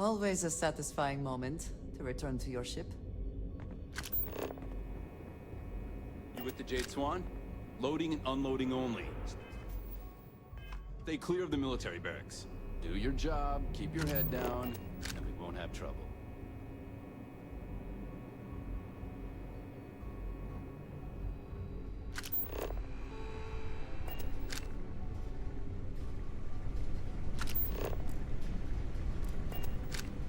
Always a satisfying moment to return to your ship. You with the Jade Swan? Loading and unloading only. Stay clear of the military barracks. Do your job, keep your head down, and we won't have trouble.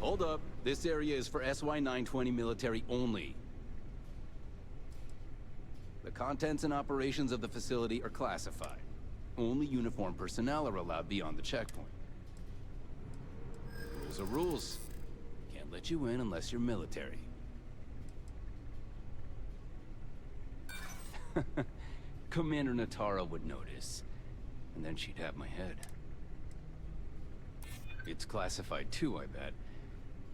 Hold up. This area is for SY-920 military only. The contents and operations of the facility are classified. Only uniformed personnel are allowed beyond the checkpoint. Rules are rules. Can't let you in unless you're military. Commander Natara would notice, and then she'd have my head. It's classified too, I bet.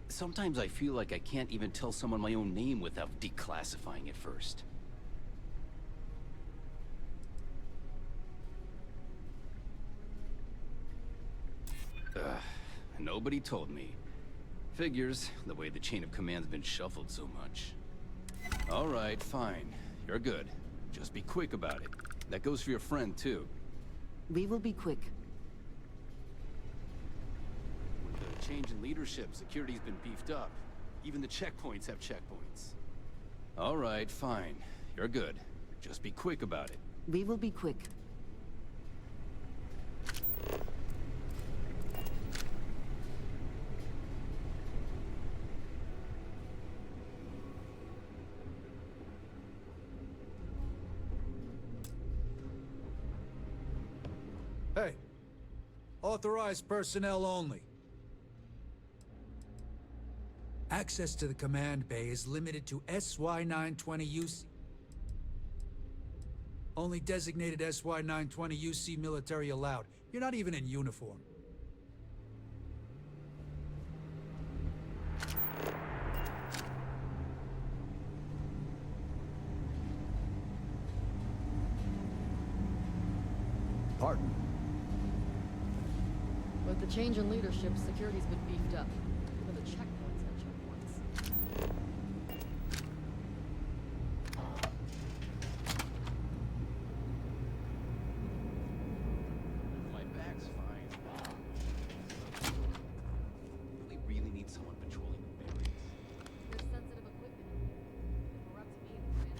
Sometimes I feel like I can't even tell someone my own name without declassifying it first. Nobody told me. Figures, the way the chain of command's been shuffled so much. All right, fine. You're good. Just be quick about it. That goes for your friend, too. We will be quick. With the change in leadership, security's been beefed up. Even the checkpoints have checkpoints. All right, fine. You're good. Just be quick about it. We will be quick. Hey, authorized personnel only. Access to the command bay is limited to SY-920 UC. Only designated SY-920 UC military allowed. You're not even in uniform. Pardon? With the change in leadership, security's been beefed up. Even the checkpoints have checkpoints. My back's fine. We really need someone patrolling the barracks. There's sensitive equipment. We're up to me, man.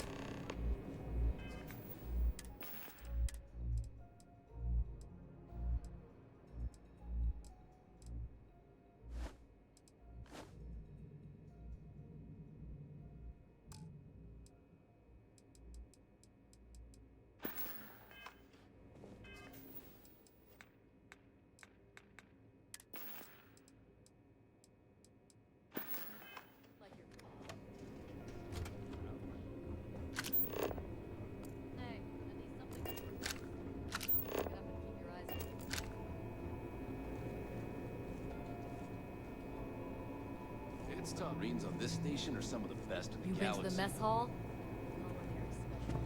Like your... Hey, I need something. Pick it up and keep your eyes open. It's tough. Marines on this station are some of the best in the You been to galaxy. the mess hall? No one here is special.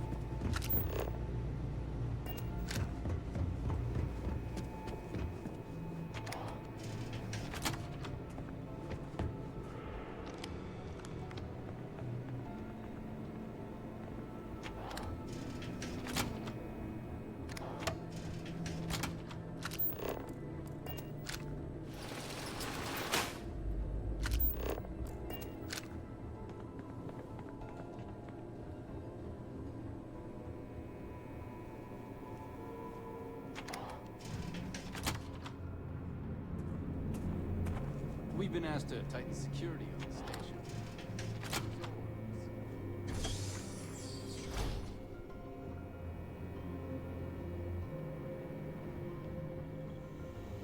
We've been asked to tighten security on the station.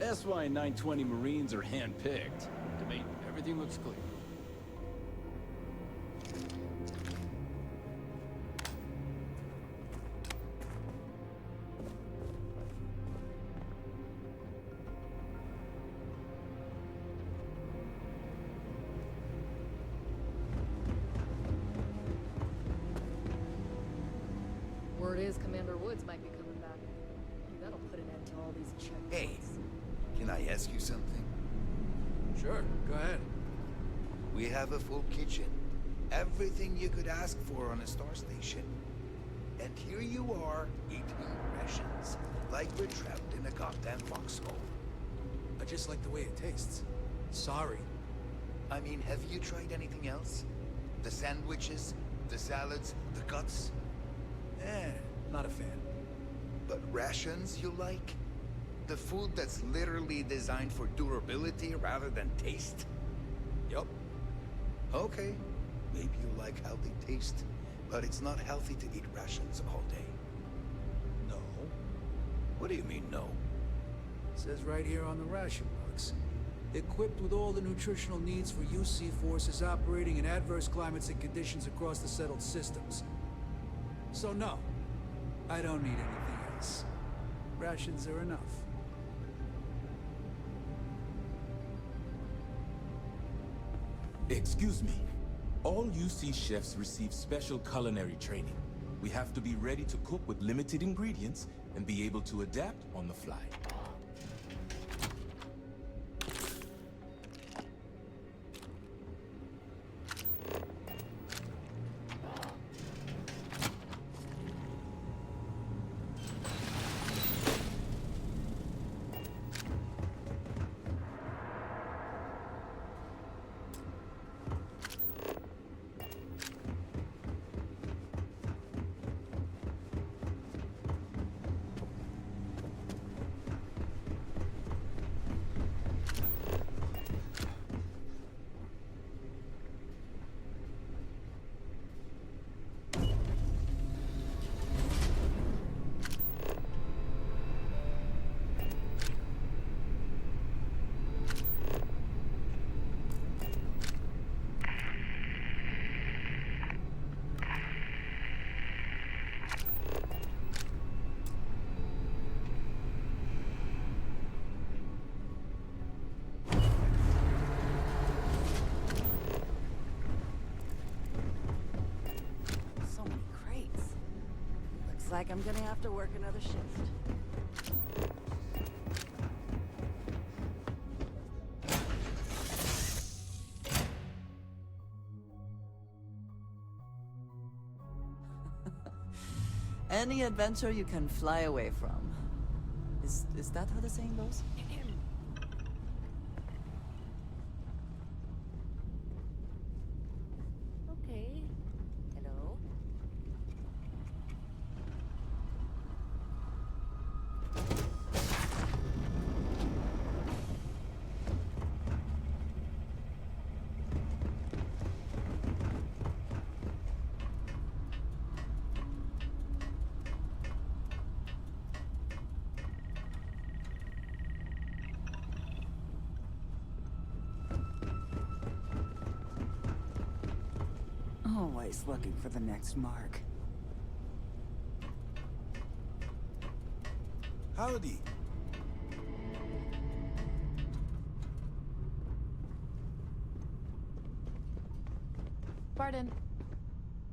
SY-920 Marines are hand-picked to make everything looks clear. Word is Commander Woods might be coming back. Maybe that'll put an end to all these checkpoints. Hey, can I ask you something? Sure, go ahead. We have a full kitchen. Everything you could ask for on a star station. And here you are, eating rations. Like we're trapped in a goddamn foxhole. I just like the way it tastes. Sorry. I mean, have you tried anything else? The sandwiches, the salads, the cuts? Not a fan. But rations you like? The food that's literally designed for durability rather than taste? Yup. Okay, maybe you like how they taste, but it's not healthy to eat rations all day. No. What do you mean, no? It says right here on the ration box. Equipped with all the nutritional needs for UC forces operating in adverse climates and conditions across the settled systems. So no, I don't need anything else. Rations are enough. Excuse me. All UC chefs receive special culinary training. We have to be ready to cook with limited ingredients and be able to adapt on the fly. So many crates. Looks like I'm gonna have to work another shift. Any adventure you can fly away from. Is that how the saying goes? Okay. Hello? Always looking for the next mark. Howdy. Pardon.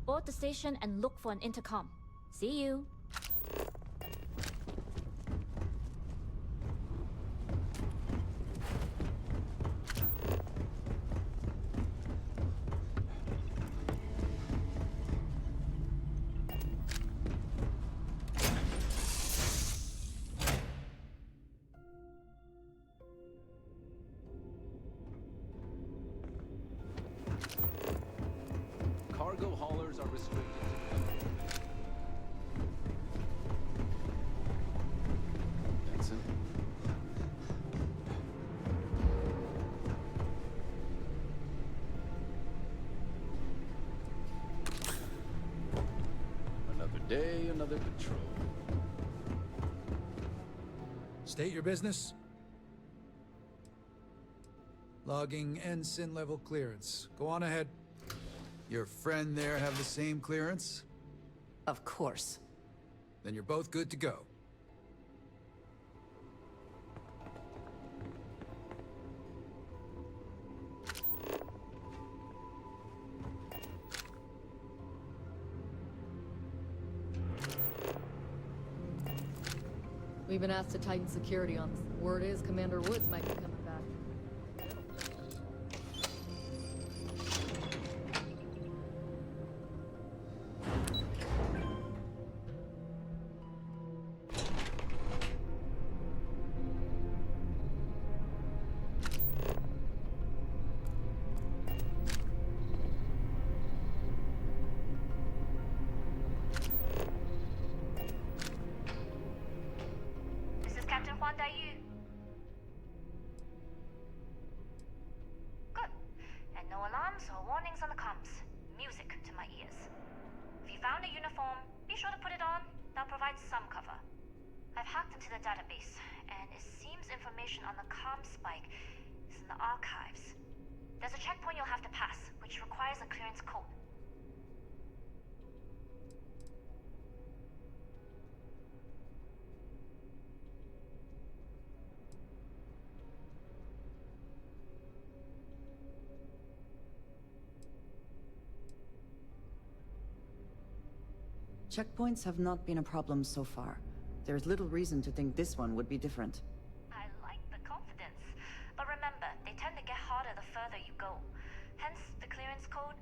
Board the station and look for an intercom. See you. Cargo haulers are restricted to... Benson? Another day, another patrol. State your business. Logging ensign level clearance. Go on ahead. Your friend there have the same clearance? Of course. Then you're both good to go. We've been asked to tighten security on this. Word is Commander Woods might be coming back. hacked into the database, and it seems information on the comm spike is in the archives. There's a checkpoint you'll have to pass, which requires a clearance code. Checkpoints have not been a problem so far. There's little reason to think this one would be different. I like the confidence. But remember, they tend to get harder the further you go. Hence, the clearance code.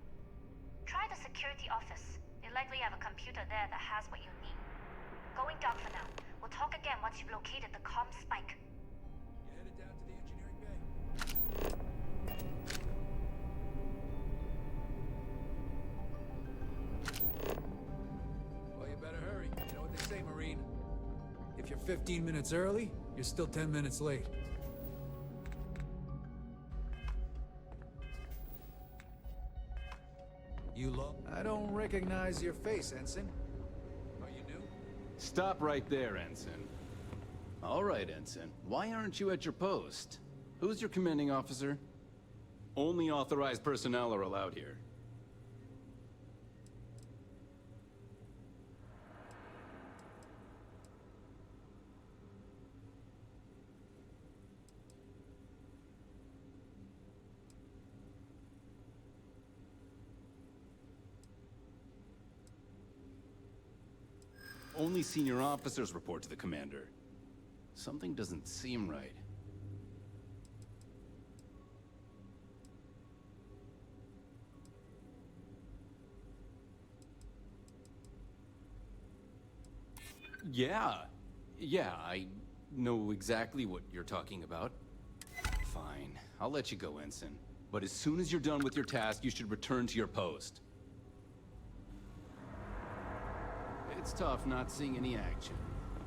Try the security office. They likely have a computer there that has what you need. Going dark for now. We'll talk again once you've located the comm spike. You headed down to the engineering bay? Well, you better hurry. You know what they say, Marine. If you're 15 minutes early, you're still 10 minutes late. I don't recognize your face, Ensign. Are you new? Stop right there, Ensign. All right, Ensign. Why aren't you at your post? Who's your commanding officer? Only authorized personnel are allowed here. Only senior officers report to the commander. Something doesn't seem right. Yeah, I know exactly what you're talking about. Fine, I'll let you go, Ensign. But as soon as you're done with your task, you should return to your post. It's tough not seeing any action,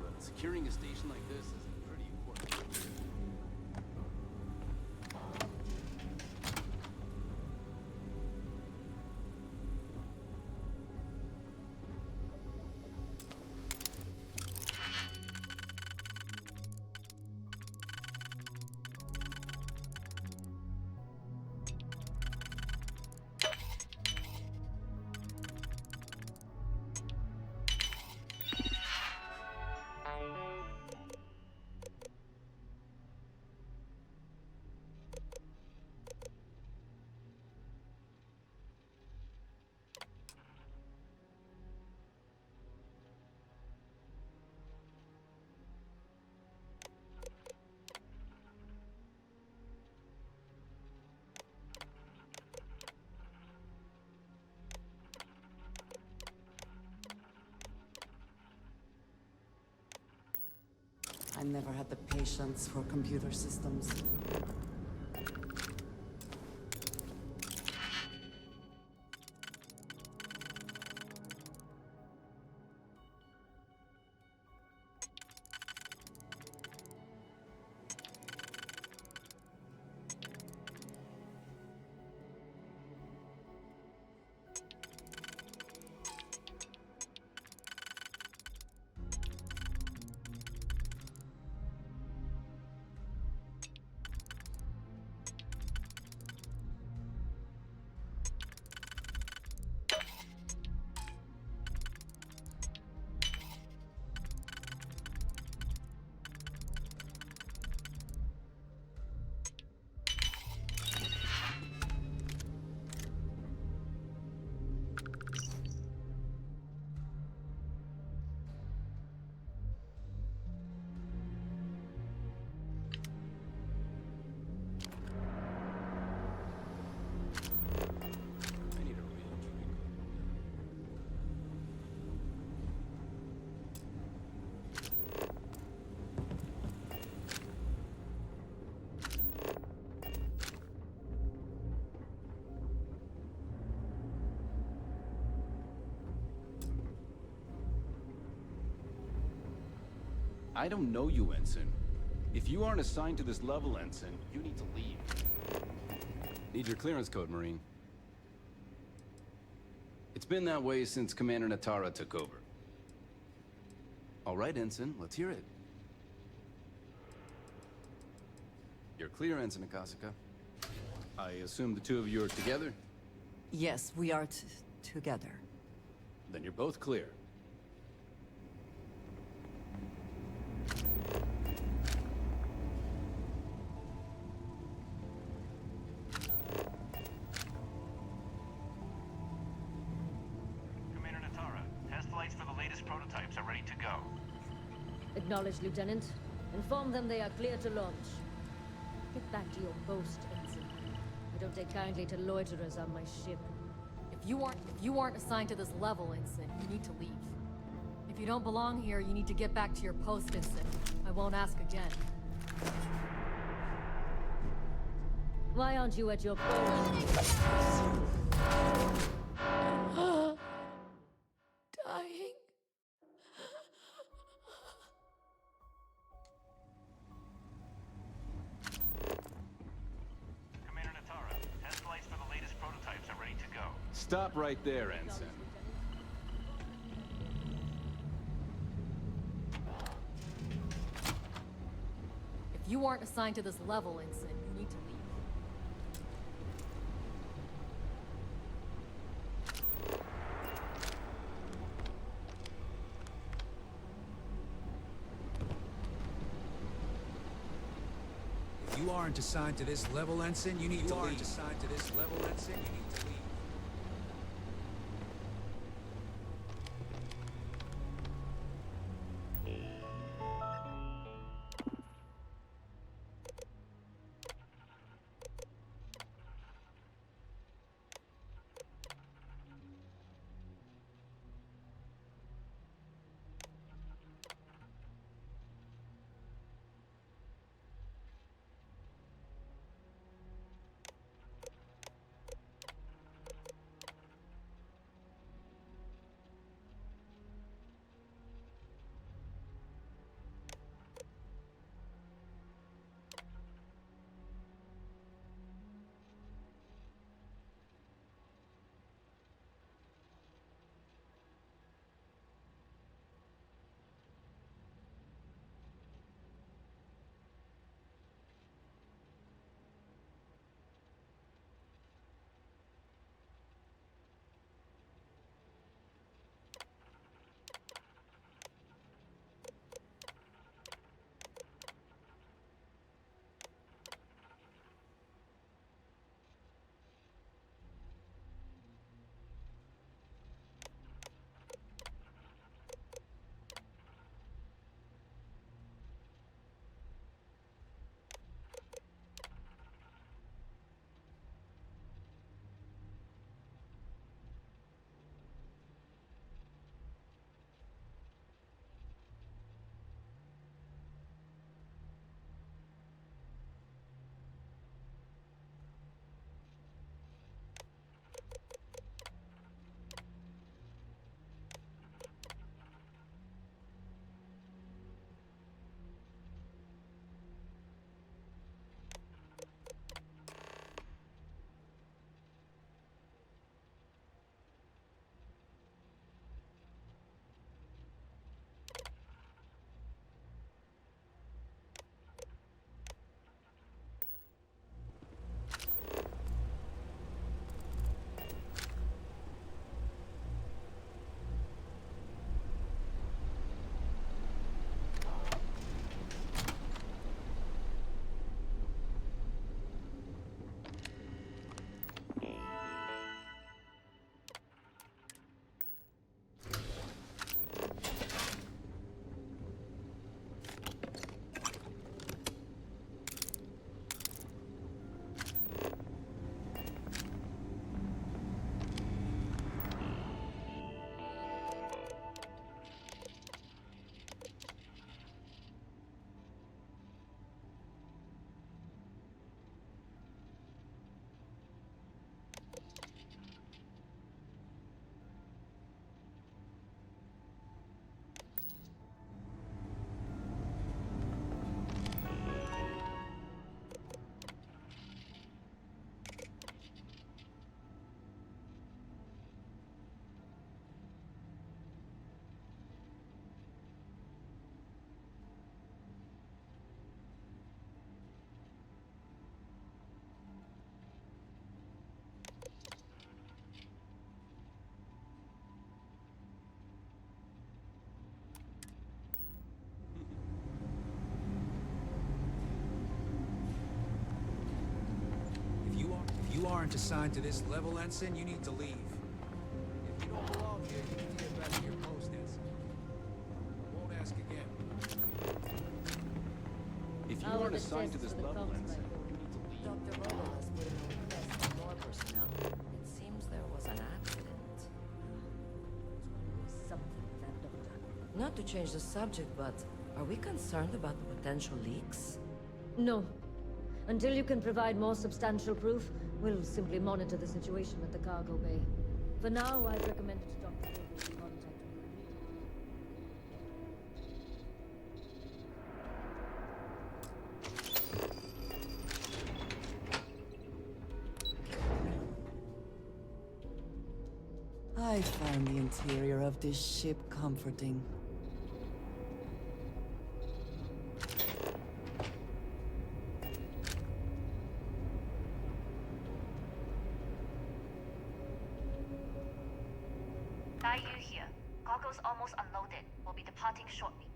but securing a station like this is pretty important. I never had the patience for computer systems. I don't know you, Ensign. If you aren't assigned to this level, Ensign, you need to leave. Need your clearance code, Marine. It's been that way since Commander Natara took over. All right, Ensign, let's hear it. Clear, Ensign Akasaka. I assume the two of you are together? Yes, we are together. Then you're both clear. Commander Natara, test flights for the latest prototypes are ready to go. Acknowledged, Lieutenant. Inform them they are clear to launch. Get back to your post, Ensign. I don't take kindly to loiterers on my ship. If you aren't assigned to this level, Ensign, you need to leave. If you don't belong here, you need to get back to your post, Ensign. I won't ask again. Why aren't you at your post? Dying. Commander Natara, test flights for the latest prototypes are ready to go. Stop right there, Ensign. If you aren't assigned to this level, Ensign, you need to leave. If you aren't assigned to this level, Ensign, you need to leave. assigned to this level, Ensign, you need to leave. aren't assigned to this level, Ensign, you need to leave. If you don't belong here, you need to get back to your post, Ensign. I won't ask again. If you How are aren't the assigned to tests this for the level, comms Ensign, rifle? you need to leave. Dr. Vogel has put in a request for more personnel. It seems there was an accident. Something with that doctor. Not to change the subject, but are we concerned about the potential leaks? No. Until you can provide more substantial proof, we'll simply monitor the situation at the cargo bay. For now, I'd recommend it to Dr. Vogel to contact you immediately. I find the interior of this ship comforting. Yu here. Cargo's almost unloaded. We'll be departing shortly.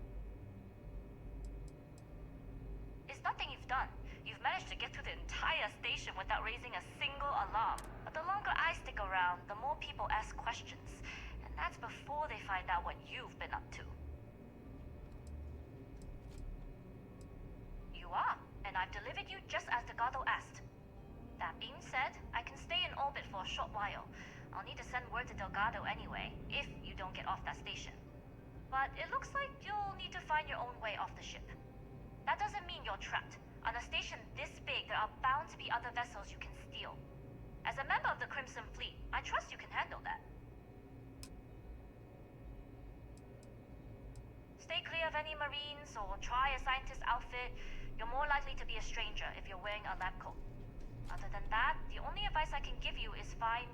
It's nothing you've done. You've managed to get through the entire station without raising a single alarm. But the longer I stick around, the more people ask questions. And that's before they find out what you've been up to. You are, and I've delivered you just as Delgado asked. That being said, I can stay in orbit for a short while. I'll need to send word to Delgado anyway, if you don't get off that station. But it looks like you'll need to find your own way off the ship. That doesn't mean you're trapped. On a station this big, there are bound to be other vessels you can steal. As a member of the Crimson Fleet, I trust you can handle that. Stay clear of any Marines or try a scientist outfit. You're more likely to be a stranger if you're wearing a lab coat. Other than that, the only advice I can give you is find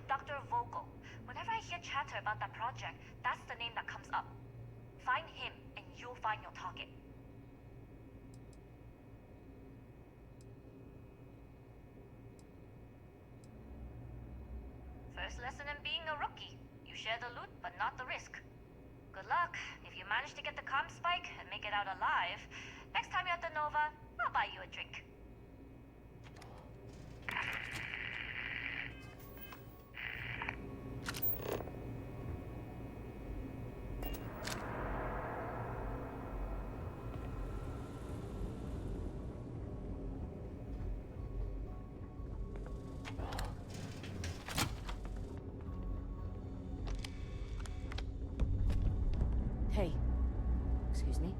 Dr. Vogel. Whenever I hear chatter about that project, that's the name that comes up. Find him, and you'll find your target. First lesson in being a rookie. You share the loot, but not the risk. Good luck. If you manage to get the comm spike and make it out alive, next time you're at the Nova, I'll buy you a drink. Hey. Excuse me?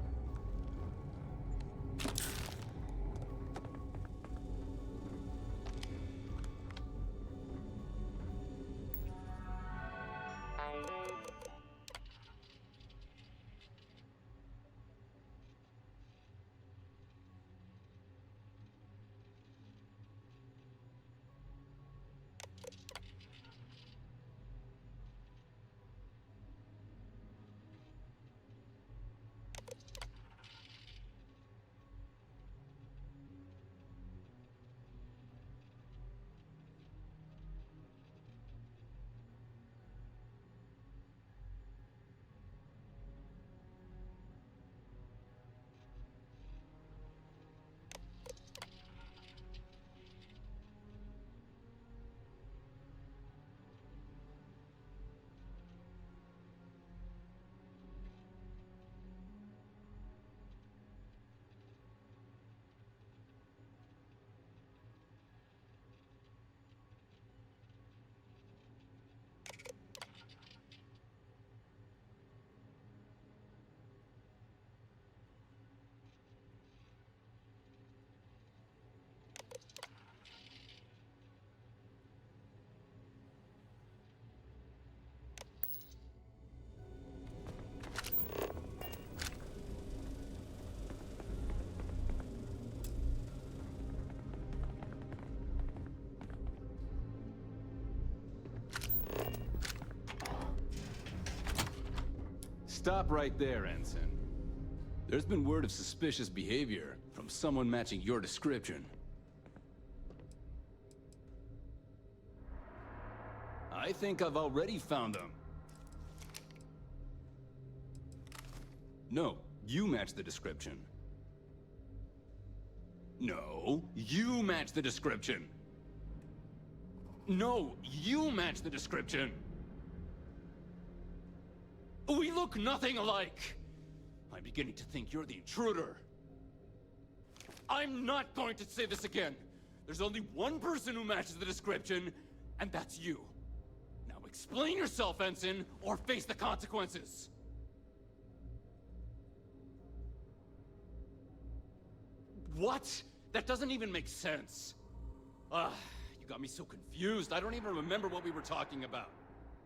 Stop right there, Ensign. There's been word of suspicious behavior from someone matching your description. I think I've already found them. No, you match the description. No, you match the description. No, you match the description. We look nothing alike. I'm beginning to think you're the intruder. I'm not going to say this again. There's only one person who matches the description, and that's you. Now explain yourself, Ensign, or face the consequences. What? That doesn't even make sense. You got me so confused. I don't even remember what we were talking about.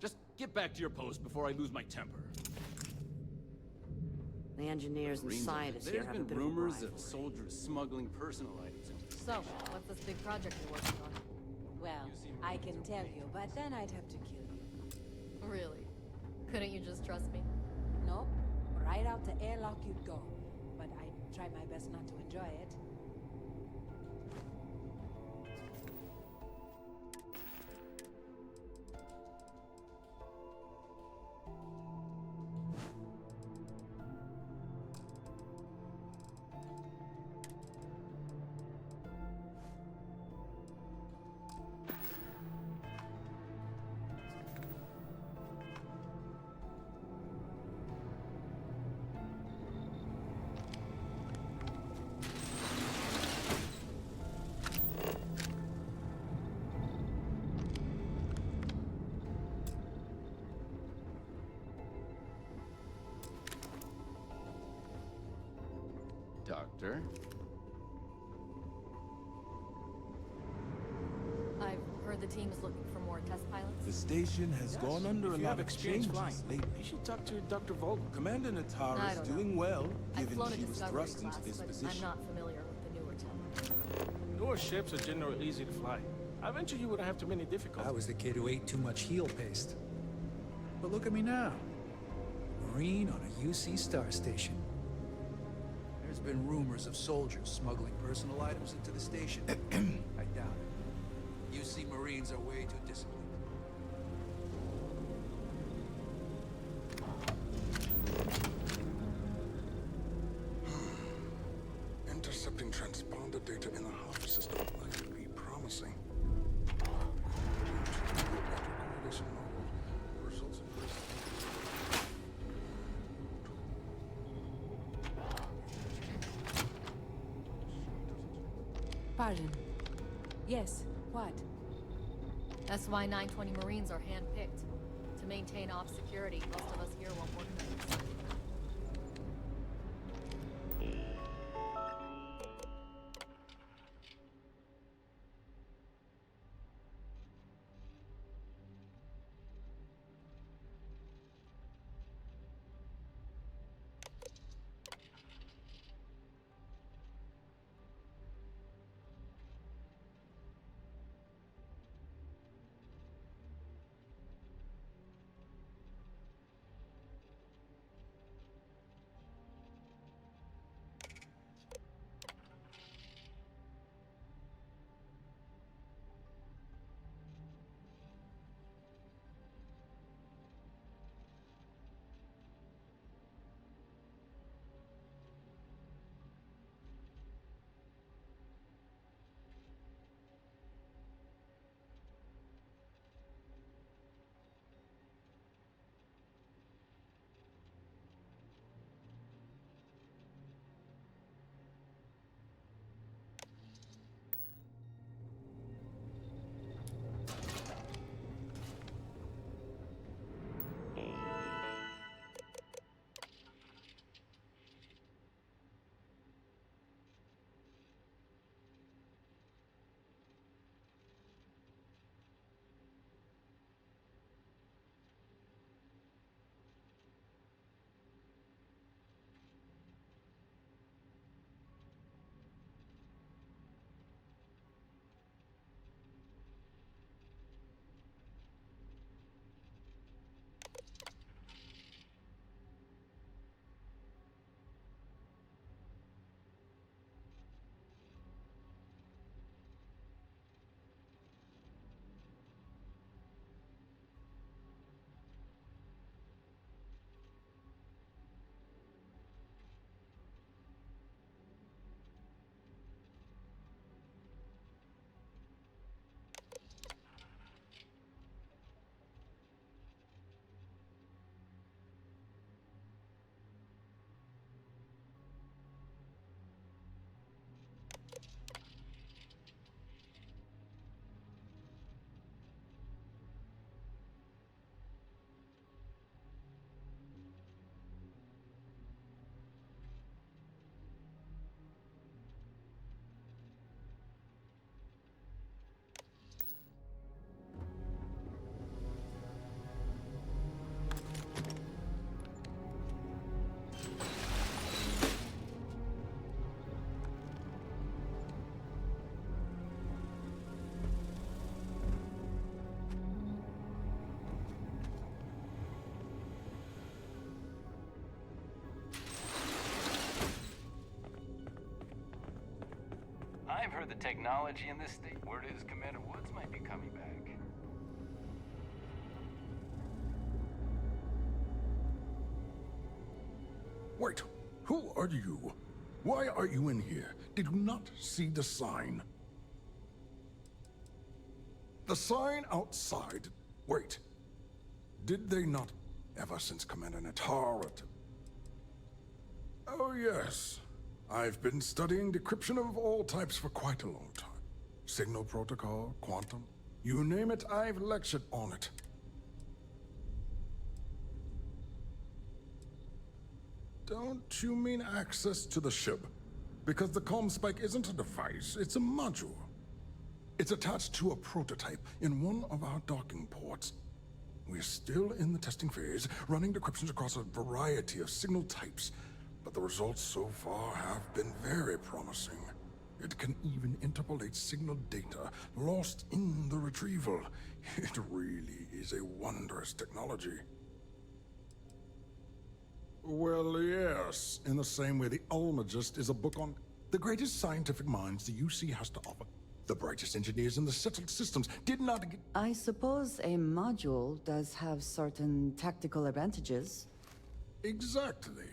Just get back to your post before I lose my temper. The engineers and scientists here There's have a been bit of a rumors of rivalry. soldiers smuggling personal items into the So, what's this big project you're working on? Well, I can tell you, but then I'd have to kill you. Really? Couldn't you just trust me? Nope. Right out the airlock you'd go. But I'd try my best not to enjoy it. Doctor? I've heard the team is looking for more test pilots. The station has gone under a If you lot have of experience changes flying, lately. you should talk to Dr. Vogel. Commander I Natara is don't know. doing well, I've given flown a she was Discovery thrust class, into this but position. I'm not familiar with the newer tech. Newer ships are generally easy to fly. I venture you wouldn't have too many difficulties. I was the kid who ate too much heel paste. But look at me now. Marine on a UC star station. There's been rumors of soldiers smuggling personal items into the station. I doubt it. UC Marines are way too disciplined. Intercepting transponder data in the Half system might be promising. Results in Pardon. Yes, what? That's why 920 Marines are handpicked. To maintain off security, most of us here won't work nights. I've heard the technology in this state. Word is Commander Woods might be coming back. Wait, who are you? Why are you in here? Did you not see the sign? The sign outside. Wait. Did they not ever since Commander Natara? Oh yes. I've been studying decryption of all types for quite a long time. Signal protocol, quantum, you name it, I've lectured on it. Don't you mean access to the ship? Because the comm spike isn't a device, it's a module. It's attached to a prototype in one of our docking ports. We're still in the testing phase, running decryptions across a variety of signal types, but the results so far have been very promising. It can even interpolate signal data lost in the retrieval. It really is a wondrous technology. Well, yes, in the same way the Almagist is a book on the greatest scientific minds the UC has to offer. The brightest engineers in the settled systems did not get... I suppose a module does have certain tactical advantages. Exactly.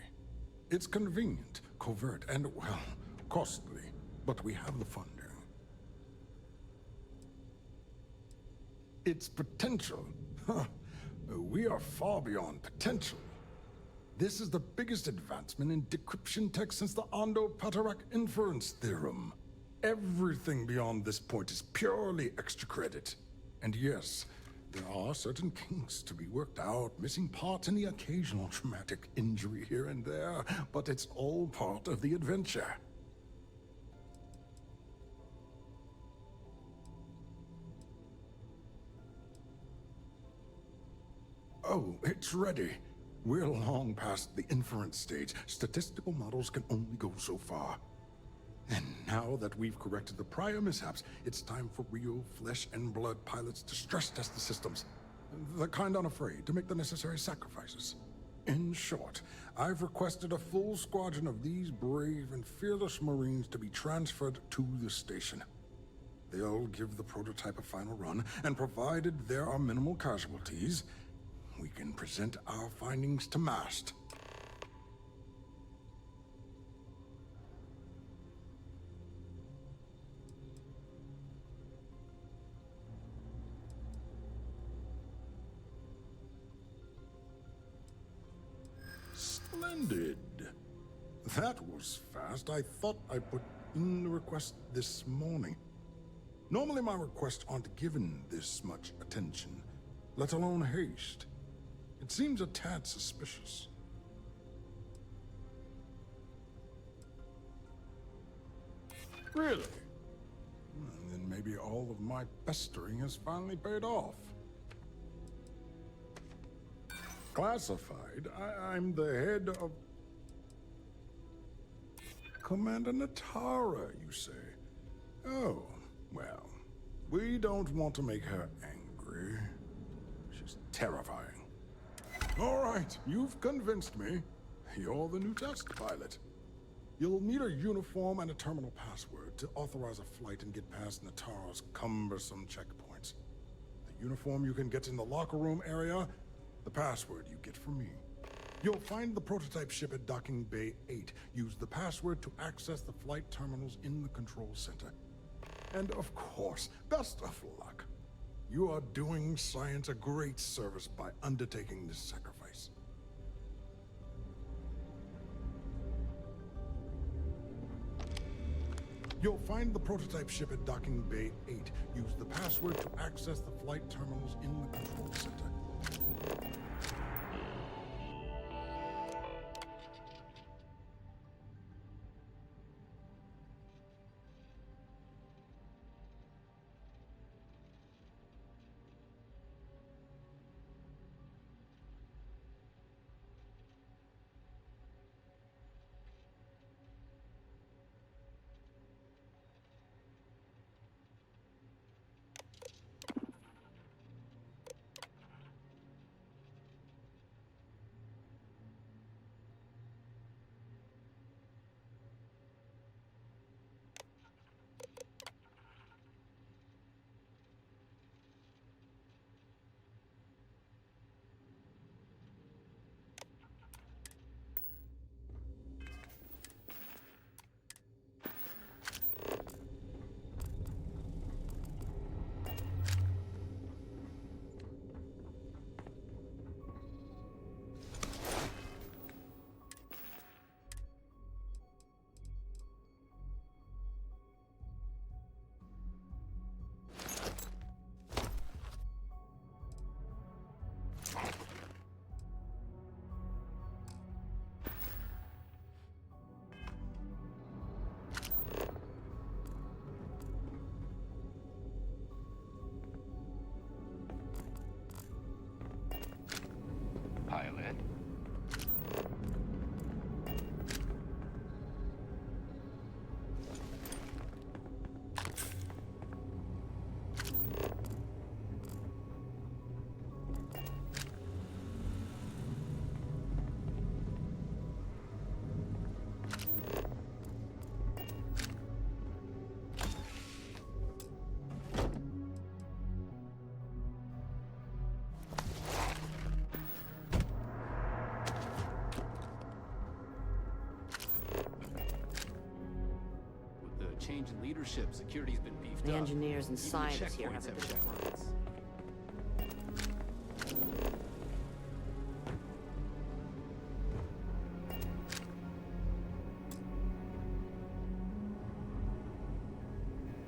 It's convenient, covert, and, well, costly. But we have the funding. Its potential. Huh. We are far beyond potential. This is the biggest advancement in decryption tech since the Ondo-Patarak inference theorem. Everything beyond this point is purely extra credit. And yes, there are certain kinks to be worked out, missing parts and the occasional traumatic injury here and there, but it's all part of the adventure. Oh, it's ready. We're long past the inference stage. Statistical models can only go so far. And now that we've corrected the prior mishaps, it's time for real flesh and blood pilots to stress test the systems. The kind unafraid to make the necessary sacrifices. In short, I've requested a full squadron of these brave and fearless Marines to be transferred to the station. They'll give the prototype a final run, and provided there are minimal casualties, we can present our findings to MAST. Splendid. That was fast. I thought I put in the request this morning. Normally my requests aren't given this much attention, let alone haste. It seems a tad suspicious. Really? Then maybe all of my pestering has finally paid off. Classified? I'm the head of... Commander Natara, you say? Oh, well, we don't want to make her angry. She's terrifying. All right, you've convinced me. You're the new test pilot. You'll need a uniform and a terminal password to authorize a flight and get past Natara's cumbersome checkpoints. The uniform you can get in the locker room area, the password you get from me. You'll find the prototype ship at Docking Bay 8. Use the password to access the flight terminals in the control center. And of course, best of luck. You are doing science a great service by undertaking this sacrifice. You'll find the prototype ship at Docking Bay 8. Use the password to access the flight terminals in the control center. change in leadership. Security's been beefed The up. engineers and Even the scientists here checkpoints have a have different checkpoints.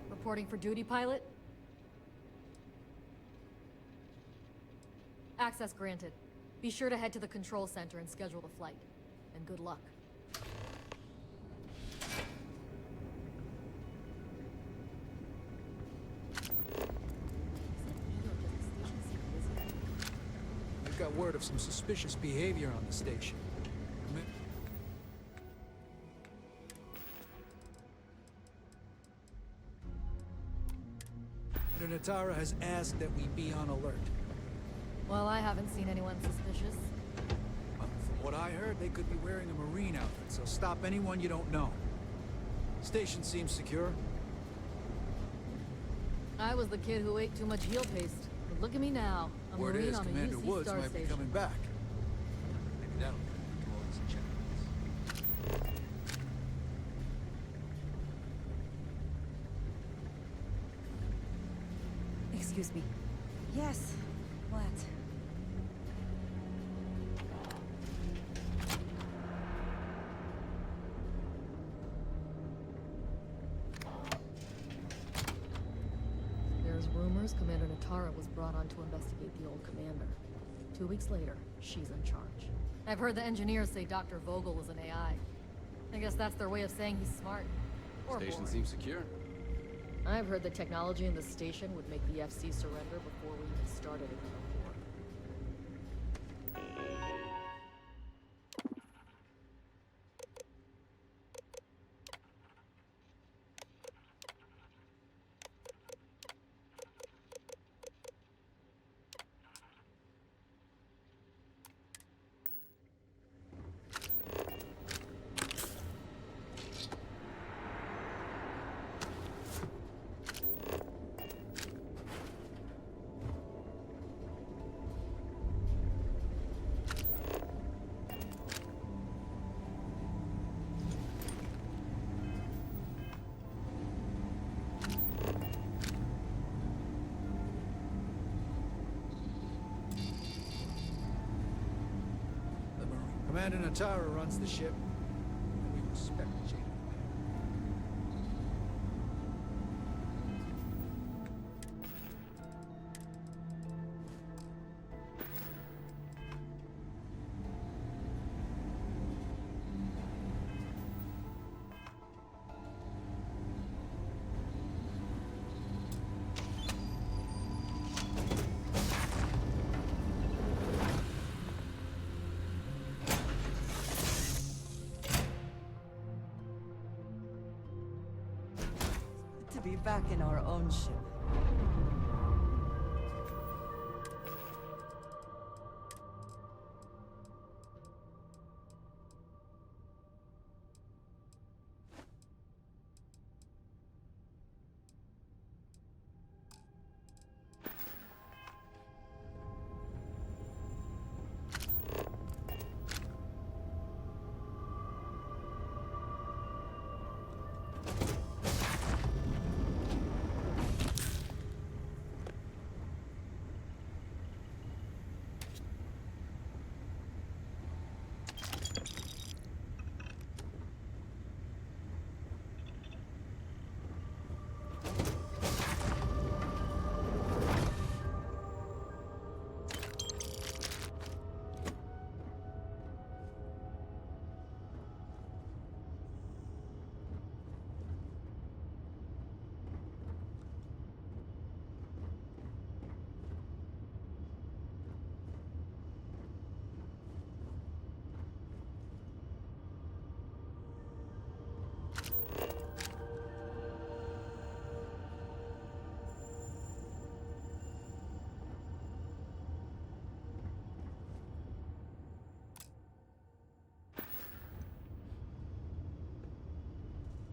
Reporting for duty, pilot? Access granted. Be sure to head to the control center and schedule the flight. And good luck. We've got word of some suspicious behavior on the station. Commander Natara has asked that we be on alert. Well, I haven't seen anyone suspicious. Well, from what I heard, they could be wearing a Marine outfit, so stop anyone you don't know. Station seems secure. I was the kid who ate too much heel paste. But look at me now. I'm Word Marine is on a Commander UC Woods star might station. be coming back. Maybe that'll control all these checkpoints. Excuse me. Yes. What? There's rumors Commander Natara was brought on to investigate the old commander. 2 weeks later, she's in charge. I've heard the engineers say Dr. Vogel was an AI. I guess that's their way of saying he's smart. Or Station boring. seems secure. I've heard the technology in the station would make the FC surrender before we even started another war. Commander Natara runs the ship, and we respect the chain of command. To be back in our own ship.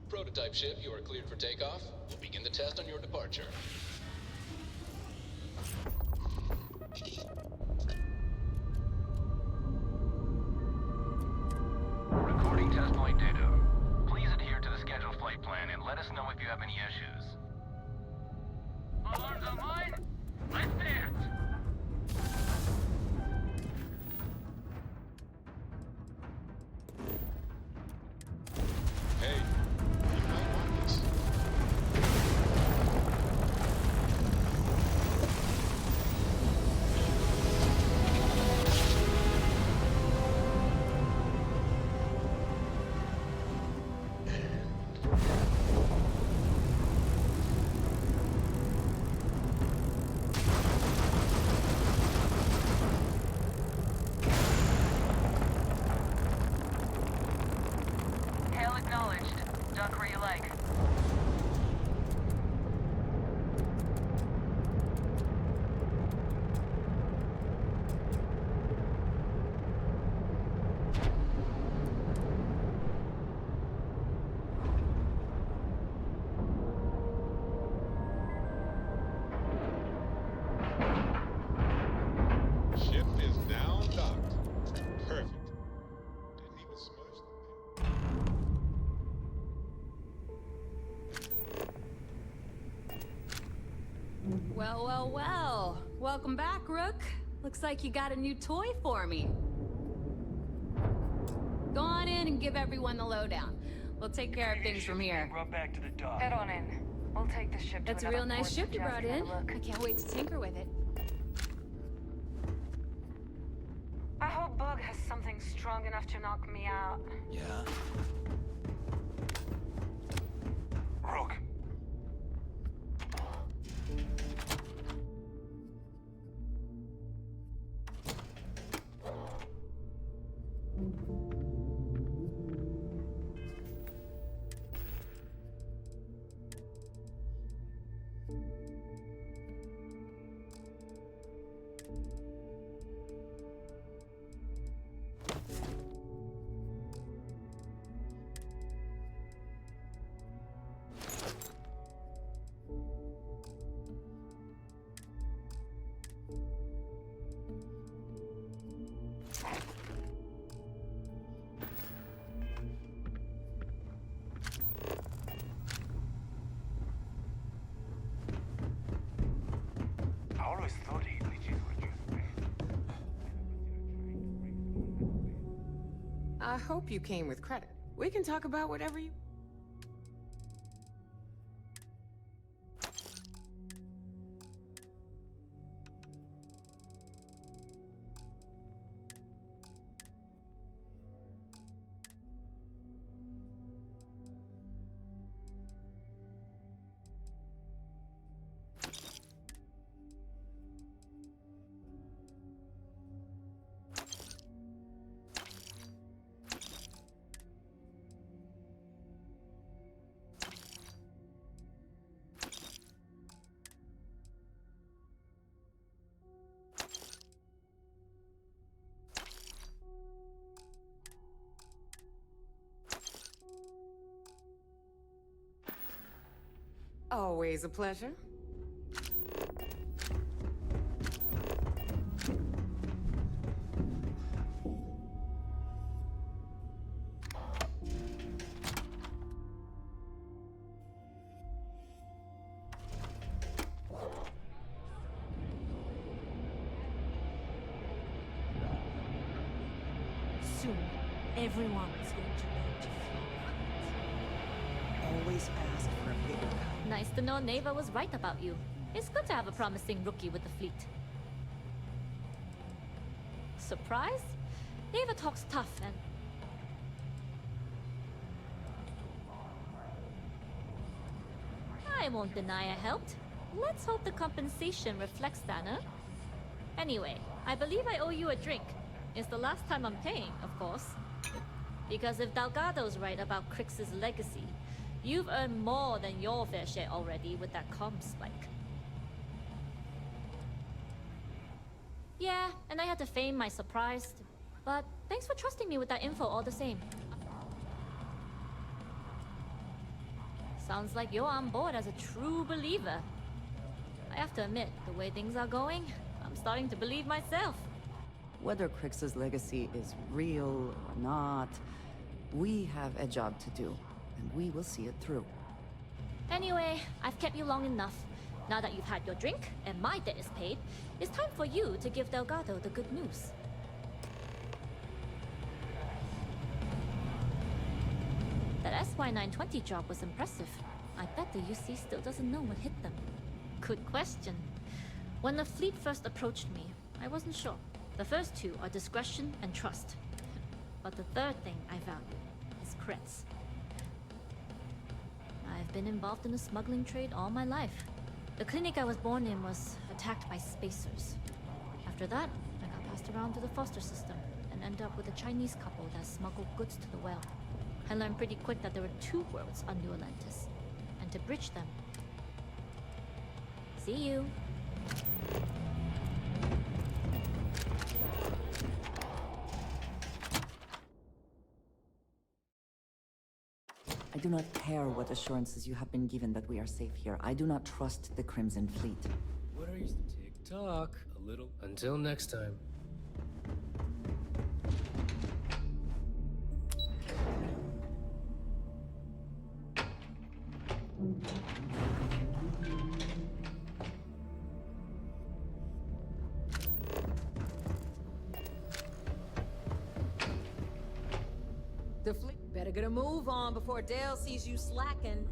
Prototype ship, you are cleared for takeoff. We'll begin the test on your departure. Recording test flight data. Please adhere to the scheduled flight plan and let us us know if you have any issues. Alarms on mine? Let's dance! Hey, you might want this. Hail acknowledged. Duck where you like. Ship is now docked. Perfect. Didn't even smudge the thing. Well, well, well. Welcome back, Rook. Looks like you got a new toy for me. Go on in and give everyone the lowdown. We'll take care of things from here. Brought back to the dock. Head on in. We'll take the ship to That's a another real nice port ship you for brought Jeff to in. have a look. I can't wait to tinker with it. I hope Bug has something strong enough to knock me out. Yeah? Rook. I always thought glitches were just I hope you came with credit. We can talk about whatever you... Always a pleasure. Soon, everyone is going to learn to fly. Always ask for a bigger kite. Nice to know Neva was right about you. It's good to have a promising rookie with the fleet. Surprised? Neva talks tough and... I won't deny I helped. Let's hope the compensation reflects that, huh? Anyway, I believe I owe you a drink. It's the last time I'm paying, of course. Because if Delgado's right about Crix's legacy, you've earned more than your fair share already with that comm spike. Yeah, and I had to feign my surprise. But thanks for trusting me with that info all the same. Sounds like you're on board as a true believer. I have to admit, the way things are going, I'm starting to believe myself. Whether Crix's legacy is real or not, we have a job to do, and we will see it through. Anyway, I've kept you long enough. Now that you've had your drink and my debt is paid, it's time for you to give Delgado the good news. That SY-920 job was impressive. I bet the UC still doesn't know what hit them. Good question. When the fleet first approached me, I wasn't sure. The first two are discretion and trust. But the third thing I value is creds. I've been involved in the smuggling trade all my life. The clinic I was born in was attacked by spacers. After that, I got passed around to the foster system and ended up with a Chinese couple that smuggled goods to the well. I learned pretty quick that there were two worlds on New Atlantis, and to bridge them. See you. I do not care what assurances you have been given that we are safe here. I do not trust the Crimson Fleet. What are you... Tick-tock. A little. Until next time. The fleet better get a move on before Dale sees you slacking.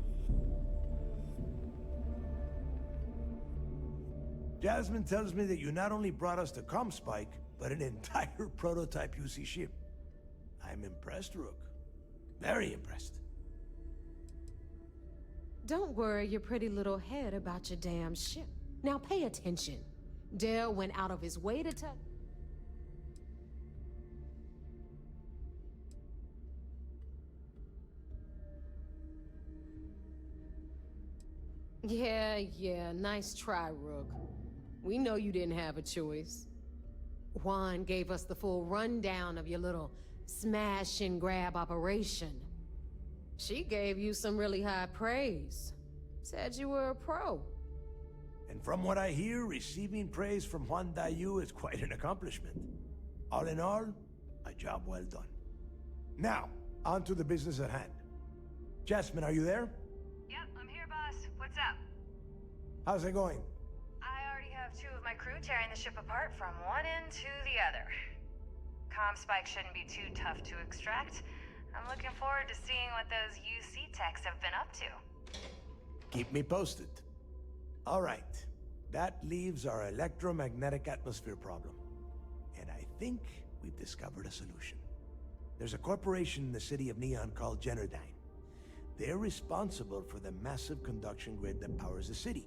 Jasmine tells me that you not only brought us the Comspike, but an entire prototype UC ship. I'm impressed, Rook. Very impressed. Don't worry your pretty little head about your damn ship. Now pay attention. Dale went out of his way to tell... Yeah, nice try, Rook. We know you didn't have a choice. Juan gave us the full rundown of your little smash and grab operation. She gave you some really high praise. Said you were a pro. And from what I hear, receiving praise from Juan Dayu is quite an accomplishment. All in all, a job well done. Now, on to the business at hand. Jasmine, are you there? Yep, I'm here, boss. What's up? How's it going? I already have two of my crew tearing the ship apart from one end to the other. Comspike shouldn't be too tough to extract. I'm looking forward to seeing what those UC techs have been up to. Keep me posted. All right. That leaves our electromagnetic atmosphere problem. And I think we've discovered a solution. There's a corporation in the city of Neon called Generdyne. They're responsible for the massive conduction grid that powers the city.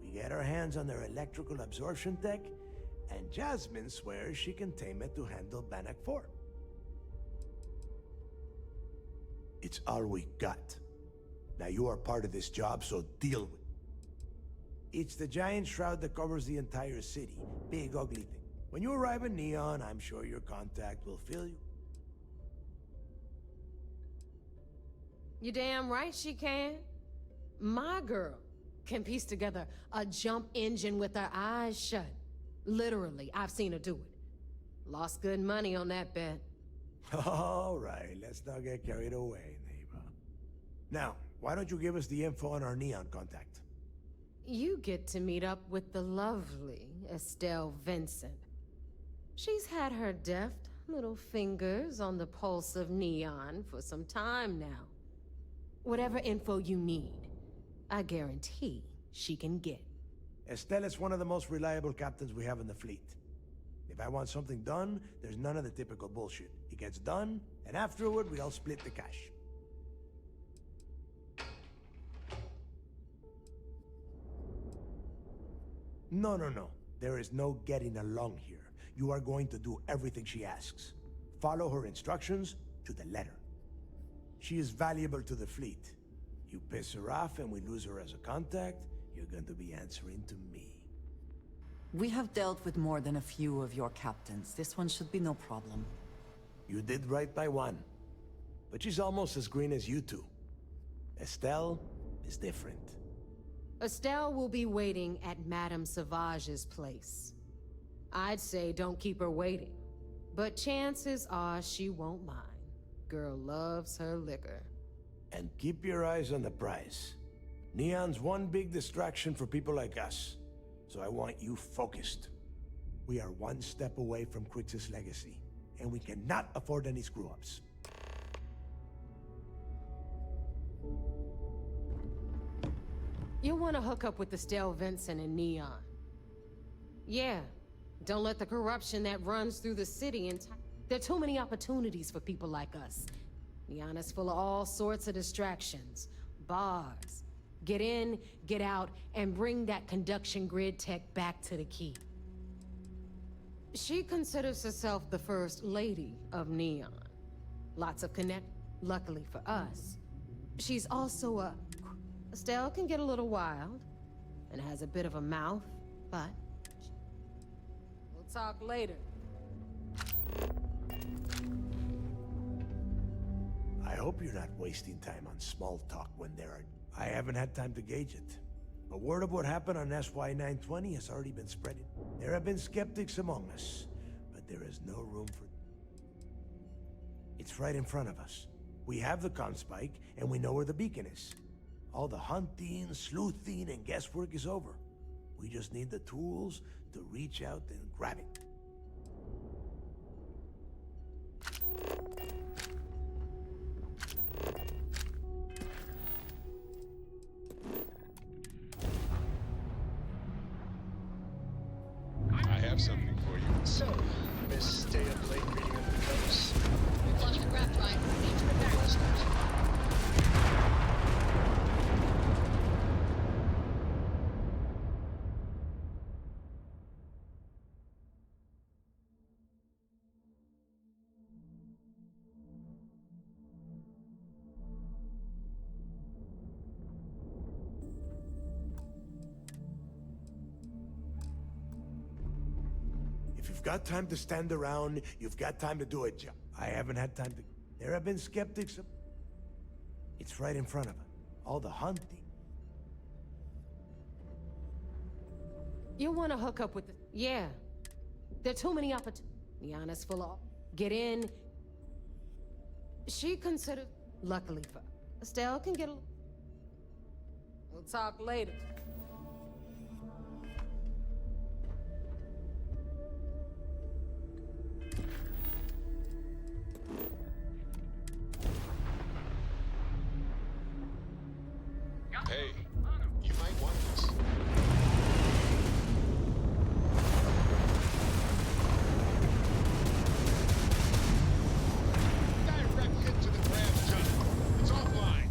We get our hands on their electrical absorption tech, and Jasmine swears she can tame it to handle Bannock 4. It's all we got. Now you are part of this job, so deal with it. It's the giant shroud that covers the entire city. Big, ugly thing. When you arrive in Neon, I'm sure your contact will fill you. You damn right she can. My girl can piece together a jump engine with her eyes shut. Literally, I've seen her do it. Lost good money on that bet. All right, let's not get carried away, neighbor. Now, why don't you give us the info on our Neon contact? You get to meet up with the lovely Estelle Vincent. She's had her deft little fingers on the pulse of Neon for some time now. Whatever info you need, I guarantee she can get. Estelle is one of the most reliable captains we have in the fleet. If I want something done, there's none of the typical bullshit. It gets done, and afterward, we all split the cash. No. There is no getting along here. You are going to do everything she asks. Follow her instructions to the letter. She is valuable to the fleet. You piss her off and we lose her as a contact, you're going to be answering to me. We have dealt with more than a few of your captains. This one should be no problem. You did right by one. But she's almost as green as you two. Estelle is different. Estelle will be waiting at Madame Sauvage's place. I'd say don't keep her waiting. But chances are she won't mind. Girl loves her liquor. And keep your eyes on the prize. Neon's one big distraction for people like us. So I want you focused. We are one step away from Quix's legacy, and we cannot afford any screw-ups. You'll want to hook up with Estelle Vincent and Neon. Yeah, don't let the corruption that runs through the city and there are too many opportunities for people like us. Neon is full of all sorts of distractions. Bars. Get in, get out, and bring that conduction grid tech back to the key. She considers herself the first lady of Neon. Lots of connect, luckily for us. She's also a... Estelle can get a little wild, and has a bit of a mouth, but... We'll talk later. I hope you're not wasting time on small talk when there are... I haven't had time to gauge it. But word of what happened on SY-920 has already been spreading. There have been skeptics among us, but there is no room for... It's right in front of us. We have the comm spike, and we know where the beacon is. All the hunting, sleuthing, and guesswork is over. We just need the tools to reach out and grab it. I have something for you. So, Miss Stay Up Late reading under the covers. We've lost the grab drive. Need to repair those screws. If you've got time to stand around, you've got time to do a job. I haven't had time to... There have been skeptics... It's right in front of us. All the hunting. You'll want to hook up with the... Yeah. There are too many opportunities. Neon is full of... Get in... She considered... Luckily for... Estelle can get a... We'll talk later. Hey, you might want this. Direct hit to the grab jump. It's offline.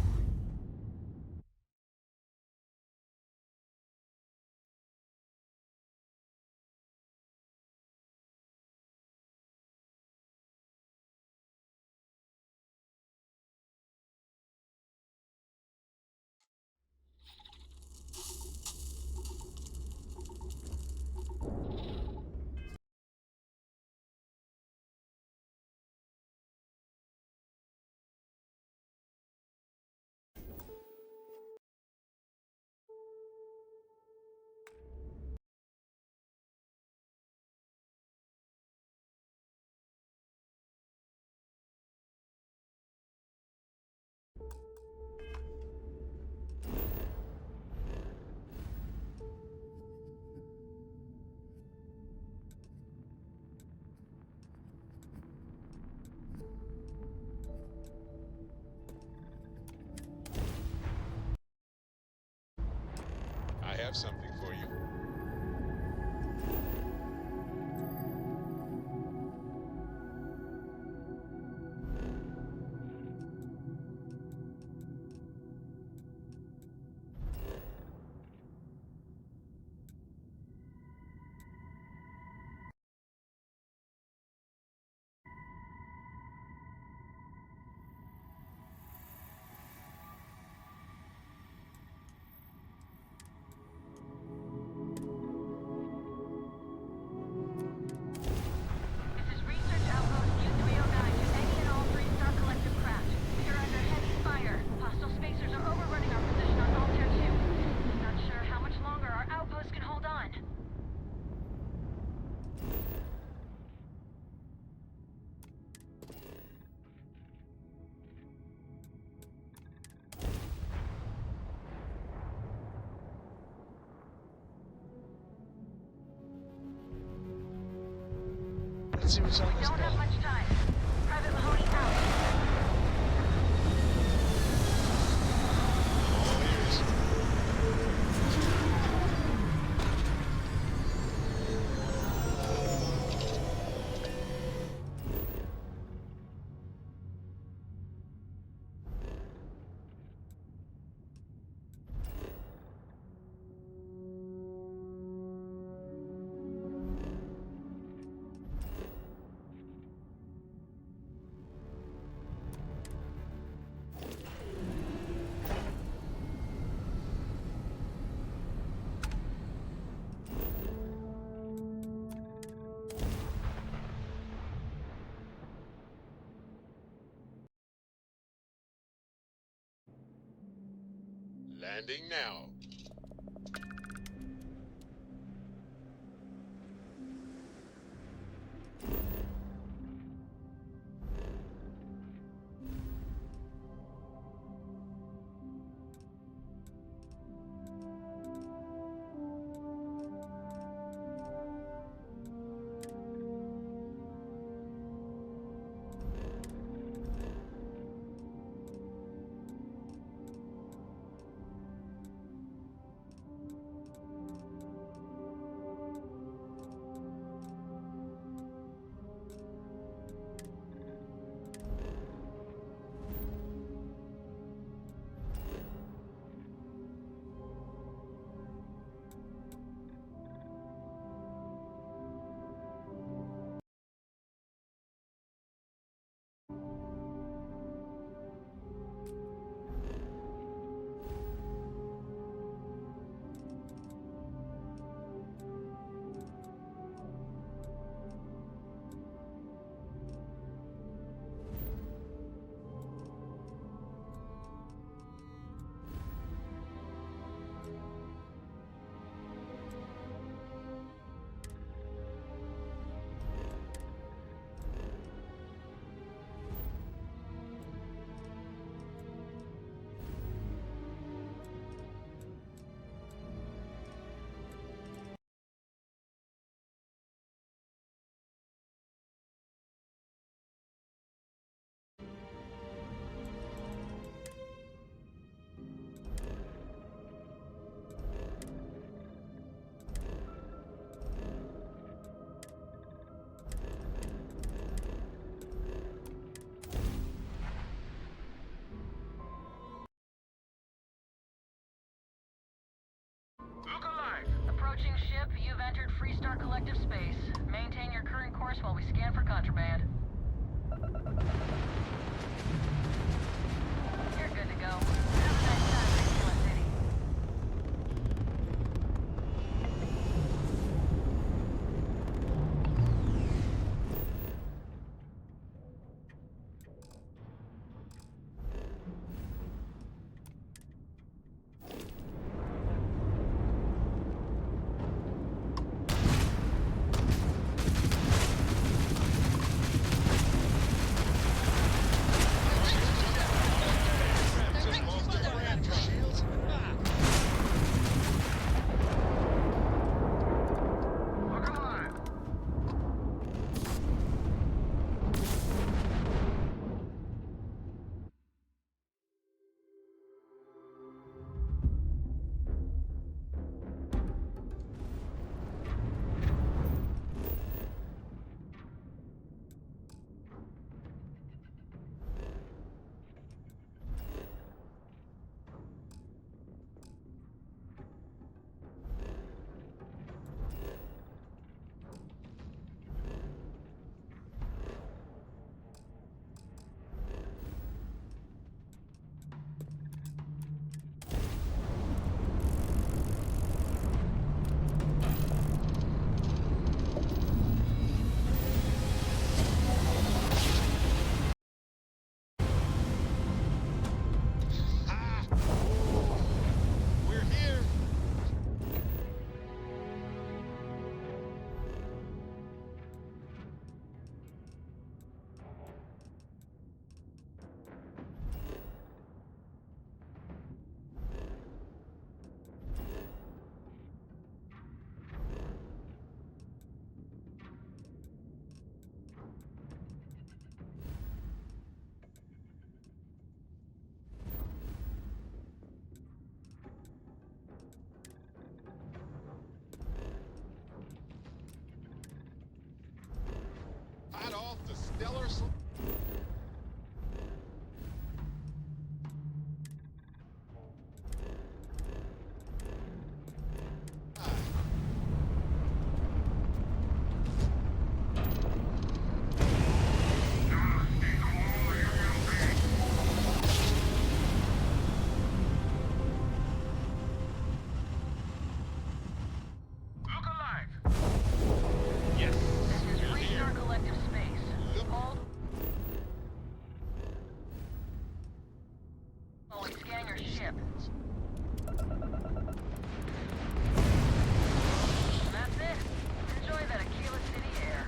I have something for you. Let's see what's on this Don't have thing. much time. Private Mahoney out. All ears. Landing now. Approaching ship, you've entered Freestar Collective space. Maintain your current course while we scan for contraband. You're good to go. Have a nice time, Excellent City. ship. And that's it. Enjoy that Aquila City air.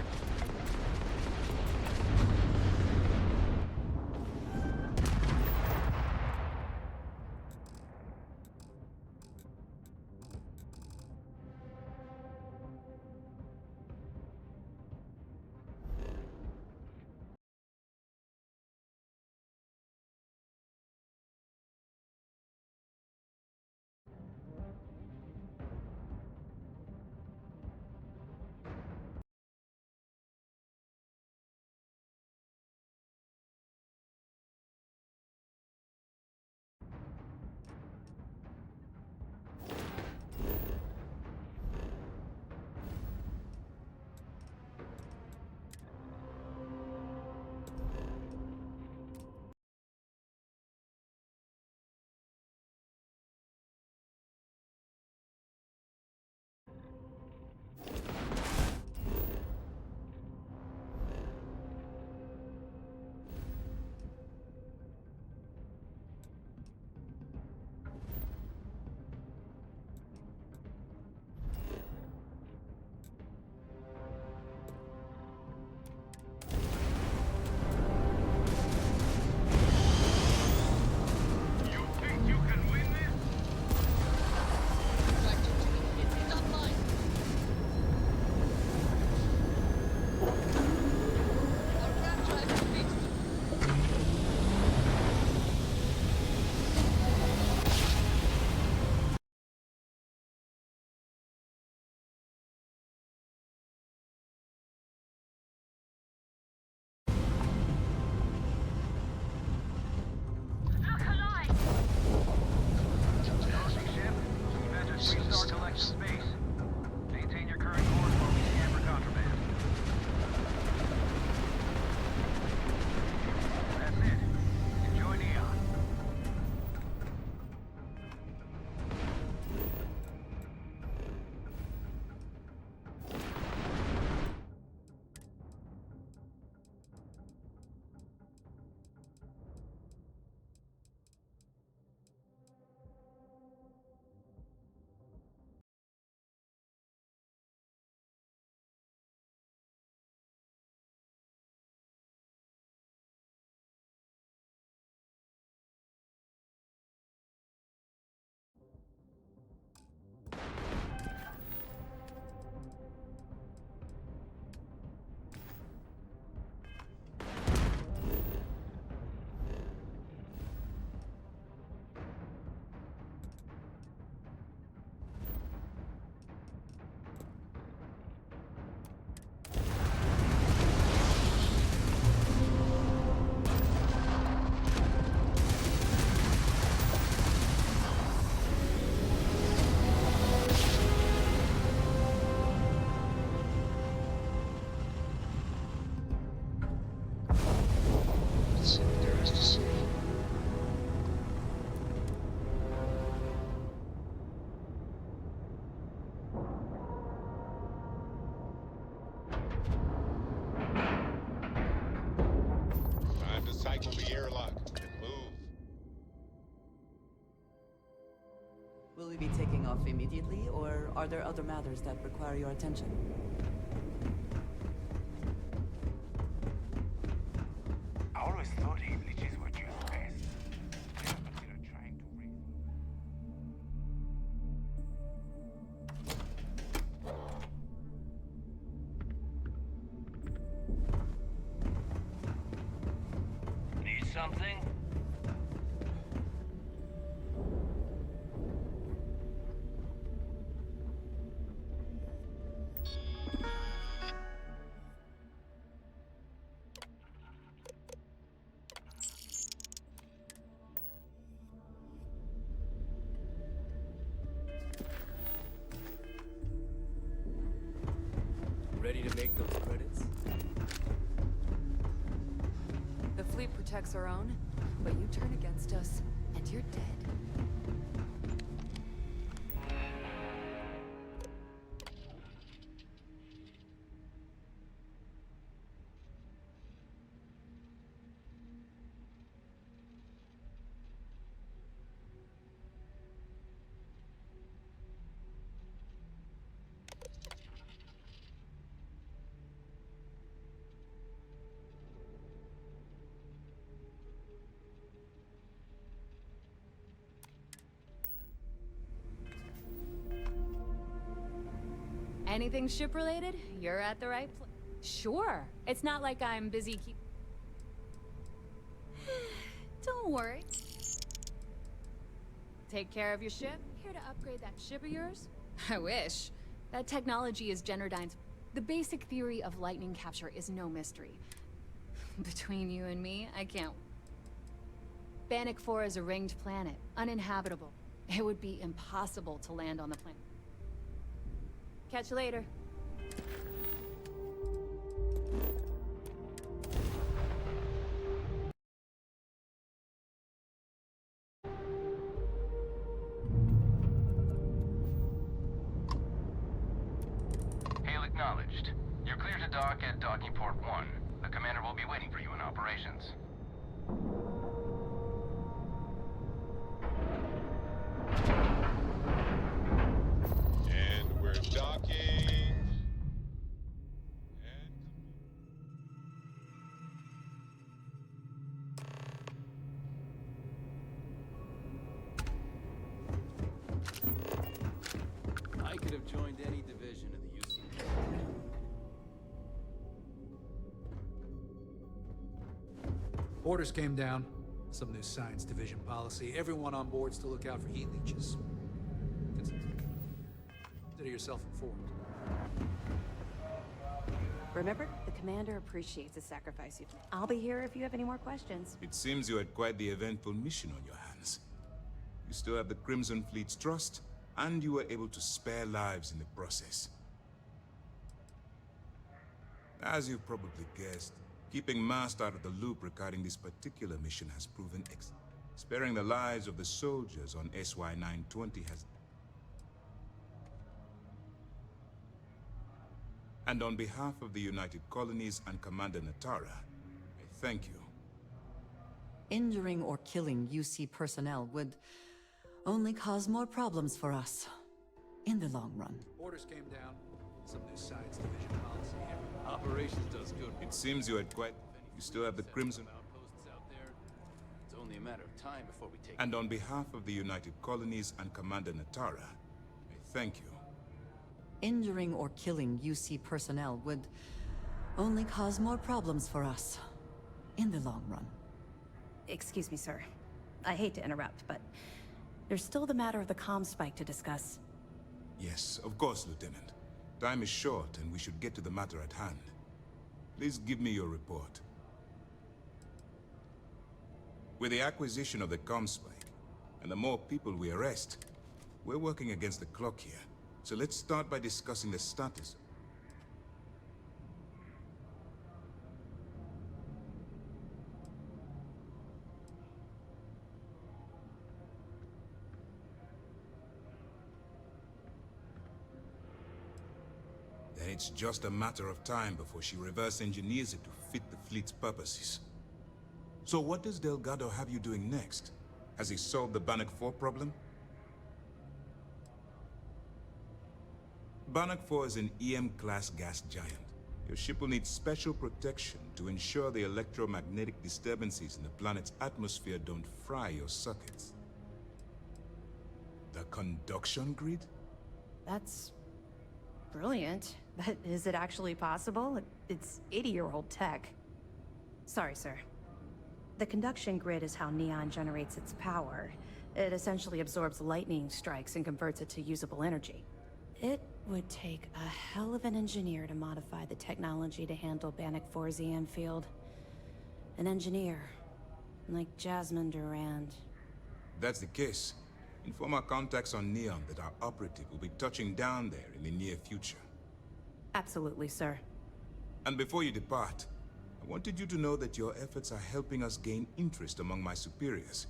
Restart collection space. Maintain your current course while we scan for contraband. That's it. Enjoy Neon. Time to cycle the airlock and move. Will we be taking off immediately, or are there other matters that require your attention? I always thought heat leeches were just pests. I have considered trying to raise them. Need something? Ready to make those credits? The fleet protects our own, but you turn against us, and you're dead. Anything ship-related, you're at the right place. Sure. It's not like I'm busy keep... Don't worry. Take care of your ship. Here to upgrade that ship of yours? I wish. That technology is Generdyne's... The basic theory of lightning capture is no mystery. Between you and me, I can't... Bannock 4 is a ringed planet, uninhabitable. It would be impossible to land on the planet. Catch you later. Hail acknowledged. You're clear to dock at docking port 1. The commander will be waiting for you in operations. And we're docking. I could have joined any division of the UC. Orders came down. Some new science division policy. Everyone on board's to look out for heat leeches. Consider yourself informed. Remember, the commander appreciates the sacrifice you've made. I'll be here if you have any more questions. It seems you had quite the eventful mission on your hands. You still have the Crimson Fleet's trust, and you were able to spare lives in the process. As you've probably guessed, keeping Mast out of the loop regarding this particular mission has proven sparing the lives of the soldiers on SY-920 has... And on behalf of the United Colonies and Commander Natara, I thank you. Injuring or killing UC personnel would only cause more problems for us in the long run. Orders came down. Some new science division policy. Operations does good. It seems you had quite... You still have the Crimson... Outposts out there. It's only a matter of time before we take... And on behalf of the United Colonies and Commander Natara, I thank you. Injuring or killing UC personnel would only cause more problems for us in the long run. Excuse me, sir. I hate to interrupt, but there's still the matter of the comm spike to discuss. Yes, of course, Lieutenant. Time is short, and we should get to the matter at hand. Please give me your report. With the acquisition of the comm spike, and the more people we arrest, we're working against the clock here. So let's start by discussing the status. Then it's just a matter of time before she reverse engineers it to fit the fleet's purposes. So what does Delgado have you doing next? Has he solved the Bannock 4 problem? Bannock 4 is an EM-class gas giant. Your ship will need special protection to ensure the electromagnetic disturbances in the planet's atmosphere don't fry your circuits. The conduction grid? That's brilliant. But is it actually possible? It's 80-year-old tech. Sorry, sir. The conduction grid is how Neon generates its power. It essentially absorbs lightning strikes and converts it to usable energy. It would take a hell of an engineer to modify the technology to handle Bannock 4's EM field. An engineer, like Jasmine Durand. That's the case. Inform our contacts on Neon that our operative will be touching down there in the near future. Absolutely, sir. And before you depart, I wanted you to know that your efforts are helping us gain interest among my superiors.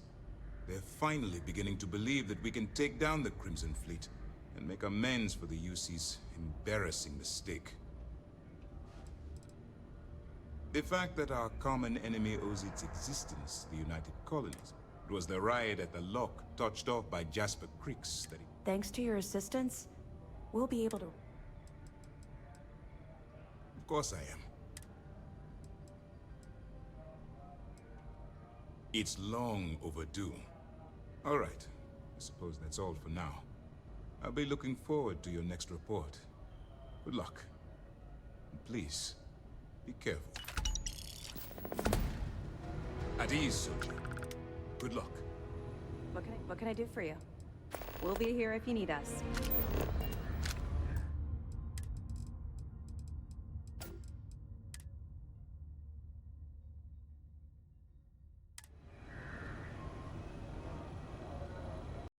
They're finally beginning to believe that we can take down the Crimson Fleet and make amends for the UC's embarrassing mistake. The fact that our common enemy owes its existence to the United Colonies. It was the riot at the lock, touched off by Jasper Creeks, that... Thanks to your assistance, we'll be able to... Of course I am. It's long overdue. All right. I suppose that's all for now. I'll be looking forward to your next report. Good luck. And please, be careful. At ease, Soji. Good luck. What can I do for you? We'll be here if you need us.